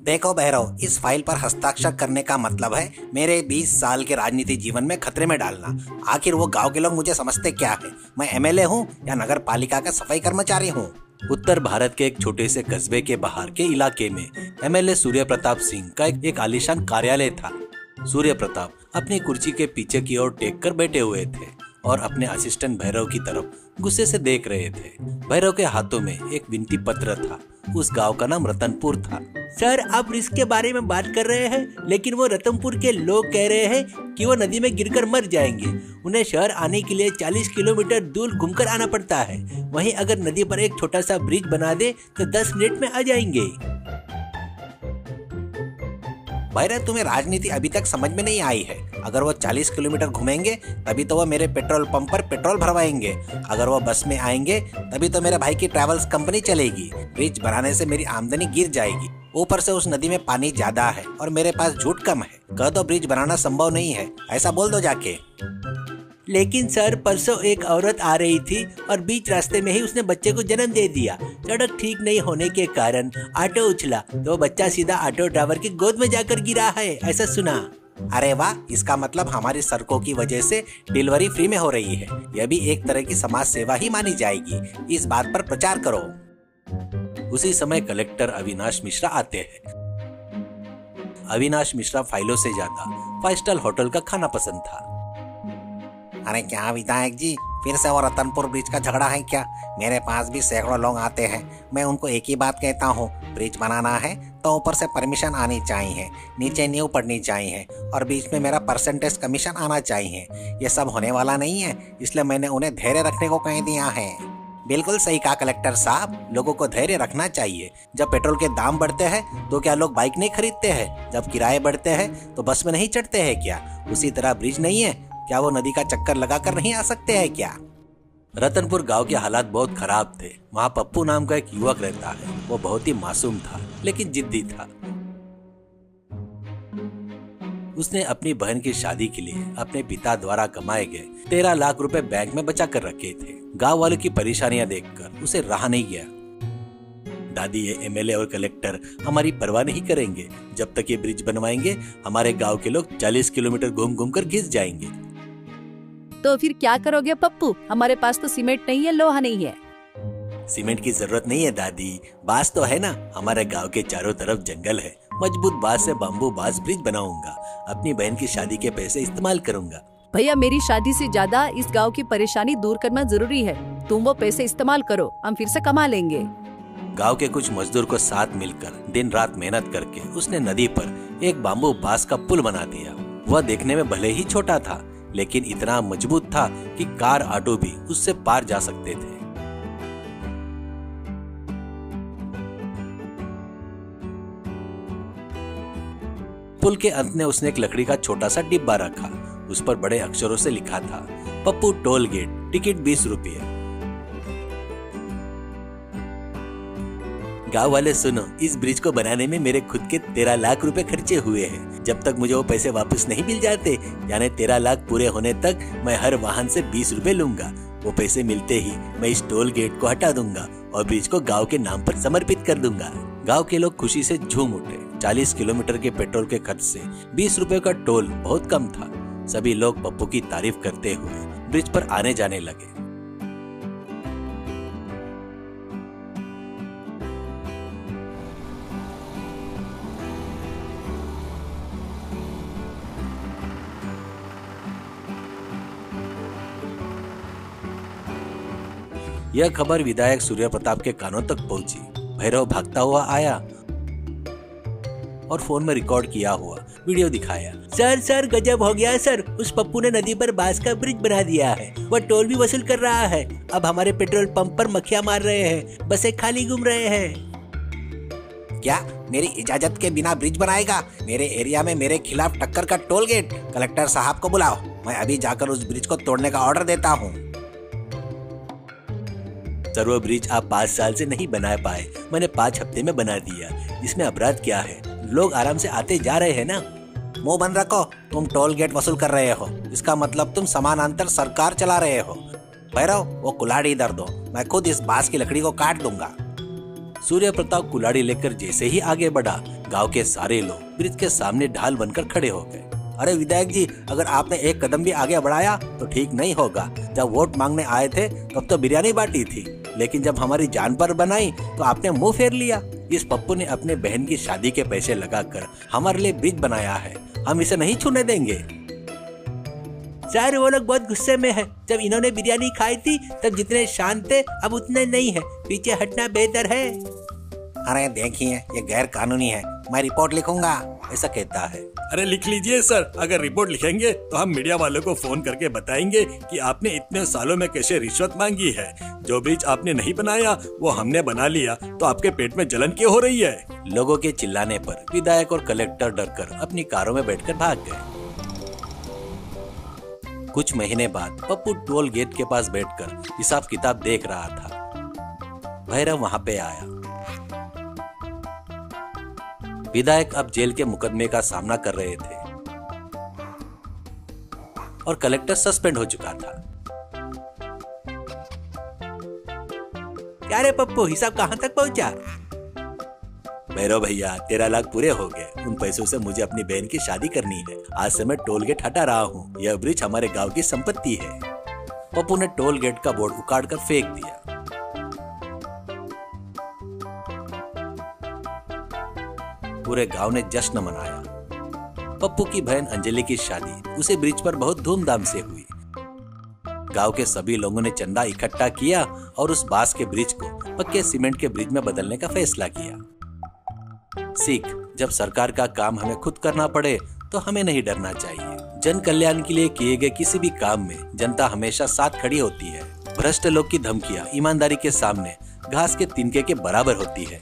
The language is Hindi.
देखो भैरव, इस फाइल पर हस्ताक्षर करने का मतलब है मेरे 20 साल के राजनीति जीवन में खतरे में डालना। आखिर वो गांव के लोग मुझे समझते क्या है? मैं एमएलए हूँ या नगर पालिका का सफाई कर्मचारी हूँ? उत्तर भारत के एक छोटे से कस्बे के बाहर के इलाके में एमएलए सूर्य प्रताप सिंह का एक आलीशान कार्यालय था। सूर्य प्रताप अपनी कुर्सी के पीछे की ओर टेक कर बैठे हुए थे और अपने असिस्टेंट भैरव की तरफ गुस्से से देख रहे थे। भैरव के हाथों में एक विनती पत्र था। उस गांव का नाम रतनपुर था। सर, आप रिस्क के बारे में बात कर रहे हैं, लेकिन वो रतनपुर के लोग कह रहे हैं कि वो नदी में गिरकर मर जाएंगे। उन्हें शहर आने के लिए 40 किलोमीटर दूर घूमकर आना पड़ता है। वहीं अगर नदी पर एक छोटा सा ब्रिज बना दे तो 10 मिनट में आ जाएंगे। भैरव, तुम्हें राजनीति अभी तक समझ में नहीं आई है। अगर वो 40 किलोमीटर घूमेंगे तभी तो वो मेरे पेट्रोल पंप पर पेट्रोल भरवाएंगे। अगर वो बस में आएंगे तभी तो मेरे भाई की ट्रैवल्स कंपनी चलेगी। ब्रिज बनाने से मेरी आमदनी गिर जाएगी। ऊपर से उस नदी में पानी ज्यादा है और मेरे पास झूठ कम है। कह दो ब्रिज बनाना संभव नहीं है, ऐसा बोल दो जाके। लेकिन सर, परसों एक औरत आ रही थी और बीच रास्ते में ही उसने बच्चे को जन्म दे दिया। सड़क ठीक नहीं होने के कारण ऑटो उछला तो बच्चा सीधा ऑटो ड्राइवर की गोद में जाकर गिरा है, ऐसा सुना। अरे वाह, इसका मतलब हमारी सड़कों की वजह से डिलीवरी फ्री में हो रही है। यह भी एक तरह की समाज सेवा ही मानी जाएगी। इस बात पर प्रचार करो। उसी समय कलेक्टर अविनाश मिश्रा आते हैं। अविनाश मिश्रा फाइलों से ज्यादा 5 स्टार होटल का खाना पसंद था। अरे क्या विधायक जी, फिर से वो रतनपुर ब्रिज का झगड़ा है क्या? मेरे पास भी सैकड़ों लोग आते हैं। मैं उनको एक ही बात कहता हूँ, ब्रिज बनाना है तो ऊपर से परमिशन आनी चाहिए, नीचे नींव पड़नी चाहिए और बीच में मेरा परसेंटेज कमीशन आना चाहिए। ये सब होने वाला नहीं है, इसलिए मैंने उन्हें धैर्य रखने को कह दिया है। बिल्कुल सही कहा कलेक्टर साहब, लोगों को धैर्य रखना चाहिए। जब पेट्रोल के दाम बढ़ते हैं तो क्या लोग बाइक नहीं खरीदते हैं? जब किराए बढ़ते हैं तो बस में नहीं चढ़ते हैं क्या? उसी तरह ब्रिज नहीं है, क्या वो नदी का चक्कर लगाकर नहीं आ सकते हैं क्या? रतनपुर गांव के हालात बहुत खराब थे। वहाँ पप्पू नाम का एक युवक रहता है। वो बहुत ही मासूम था लेकिन जिद्दी था। उसने अपनी बहन की शादी के लिए अपने पिता द्वारा कमाए गए 13 लाख रुपए बैंक में बचा कर रखे थे। गांव वालों की परेशानियां देखकर उसे रहा नहीं गया। दादी, ये एमएलए और कलेक्टर हमारी परवाह नहीं करेंगे। जब तक ये ब्रिज बनवाएंगे हमारे गांव के लोग 40 किलोमीटर घूम घूम कर घिस जाएंगे। तो फिर क्या करोगे पप्पू? हमारे पास तो सीमेंट नहीं है, लोहा नहीं है। सीमेंट की जरूरत नहीं है दादी, बांस तो है ना। हमारे गांव के चारों तरफ जंगल है। मजबूत बांस से बाम्बू बांस ब्रिज बनाऊंगा। अपनी बहन की शादी के पैसे इस्तेमाल करूंगा। भैया, मेरी शादी से ज्यादा इस गांव की परेशानी दूर करना जरूरी है। तुम वो पैसे इस्तेमाल करो, हम फिर से कमा लेंगे। गांव के कुछ मजदूर को साथ मिलकर दिन रात मेहनत करके उसने नदी पर एक बाम्बू बांस का पुल बना दिया। वह देखने में भले ही छोटा था लेकिन इतना मजबूत था कि कार ऑटो भी उससे पार जा सकते थे। पुल के अंत में उसने एक लकड़ी का छोटा सा डिब्बा रखा। उस पर बड़े अक्षरों से लिखा था, पप्पू टोल गेट, टिकट 20 रुपये। गांव वाले सुनो, इस ब्रिज को बनाने में मेरे खुद के 13 लाख रुपए खर्चे हुए हैं। जब तक मुझे वो पैसे वापस नहीं मिल जाते, यानी 13 लाख पूरे होने तक, मैं हर वाहन से 20 रुपए लूंगा। वो पैसे मिलते ही मैं इस टोल गेट को हटा दूंगा और ब्रिज को गांव के नाम पर समर्पित कर दूंगा। गांव के लोग खुशी से झूम उठे। 40 किलोमीटर के पेट्रोल के खर्च से 20 रुपए का टोल बहुत कम था। सभी लोग पप्पू की तारीफ करते हुए ब्रिज पर आने जाने लगे। यह खबर विधायक सूर्य प्रताप के कानों तक पहुंची। भैरव भागता हुआ आया और फोन में रिकॉर्ड किया हुआ वीडियो दिखाया। सर, गजब हो गया सर। उस पप्पू ने नदी पर बांस का ब्रिज बना दिया है। वह टोल भी वसूल कर रहा है। अब हमारे पेट्रोल पंप पर मक्खियां मार रहे हैं, बसें खाली घूम रहे हैं। क्या मेरी इजाजत के बिना ब्रिज बनाएगा? मेरे एरिया में मेरे खिलाफ टक्कर का टोल गेट? कलेक्टर साहब को बुलाओ, मैं अभी जाकर उस ब्रिज को तोड़ने का ऑर्डर देता हूँ। सर, वो ब्रिज आप 5 साल से नहीं बना पाए, मैंने 5 हफ्ते में बना दिया। इसमें अपराध क्या है? लोग आराम से आते जा रहे हैं ना। मुंह बंद रखो, तुम टोल गेट वसूल कर रहे हो। इसका मतलब तुम समानांतर सरकार चला रहे हो। भैरव, वो कुल्हाड़ी इधर दो, मैं खुद इस बांस की लकड़ी को काट दूंगा। सूर्य प्रताप कुल्हाड़ी लेकर जैसे ही आगे बढ़ा, गांव के सारे लोग ब्रिज के सामने ढाल बनकर खड़े हो गए। अरे विधायक जी, अगर आपने एक कदम भी आगे बढ़ाया तो ठीक नहीं होगा। जब वोट मांगने आए थे तब तो बिरयानी बांटी थी, लेकिन जब हमारी जान पर बनाई तो आपने मुंह फेर लिया। इस पप्पू ने अपने बहन की शादी के पैसे लगाकर हमारे लिए ब्रिज बनाया है, हम इसे नहीं छूने देंगे। सर, वो लोग बहुत गुस्से में है। जब इन्होंने बिरयानी खाई थी तब जितने शांत थे अब उतने नहीं है। पीछे हटना बेहतर है। अरे देखिए, ये गैर कानूनी है, मैं रिपोर्ट लिखूंगा, ऐसा कहता है। अरे लिख लीजिए सर, अगर रिपोर्ट लिखेंगे तो हम मीडिया वालों को फोन करके बताएंगे कि आपने इतने सालों में कैसे रिश्वत मांगी है। जो ब्रिज आपने नहीं बनाया वो हमने बना लिया, तो आपके पेट में जलन क्यों हो रही है? लोगों के चिल्लाने पर विधायक और कलेक्टर डरकर अपनी कारों में बैठकर भाग गए। कुछ महीने बाद पप्पू टोल गेट के पास बैठकर हिसाब किताब देख रहा था। भैरव वहां पे आया। विधायक अब जेल के मुकदमे का सामना कर रहे थे और कलेक्टर सस्पेंड हो चुका था। क्या रे पप्पू, हिसाब कहाँ तक पहुँचा? भैरव भैया, 13 लाख पूरे हो गए। उन पैसों से मुझे अपनी बहन की शादी करनी है। आज से मैं टोल गेट हटा रहा हूँ। यह ब्रिज हमारे गांव की संपत्ति है। पप्पू ने टोल गेट का बोर्ड उखाड़ कर फेंक दिया। पूरे गांव ने जश्न मनाया। पप्पू की बहन अंजलि की शादी उसे ब्रिज पर बहुत धूमधाम से हुई। गांव के सभी लोगों ने चंदा इकट्ठा किया और उस बांस के ब्रिज को पक्के सीमेंट के ब्रिज में बदलने का फैसला किया। सीख, जब सरकार का काम हमें खुद करना पड़े तो हमें नहीं डरना चाहिए। जन कल्याण के लिए किए गए किसी भी काम में जनता हमेशा साथ खड़ी होती है। भ्रष्ट लोग की धमकियां ईमानदारी के सामने घास के तिनके के बराबर होती है।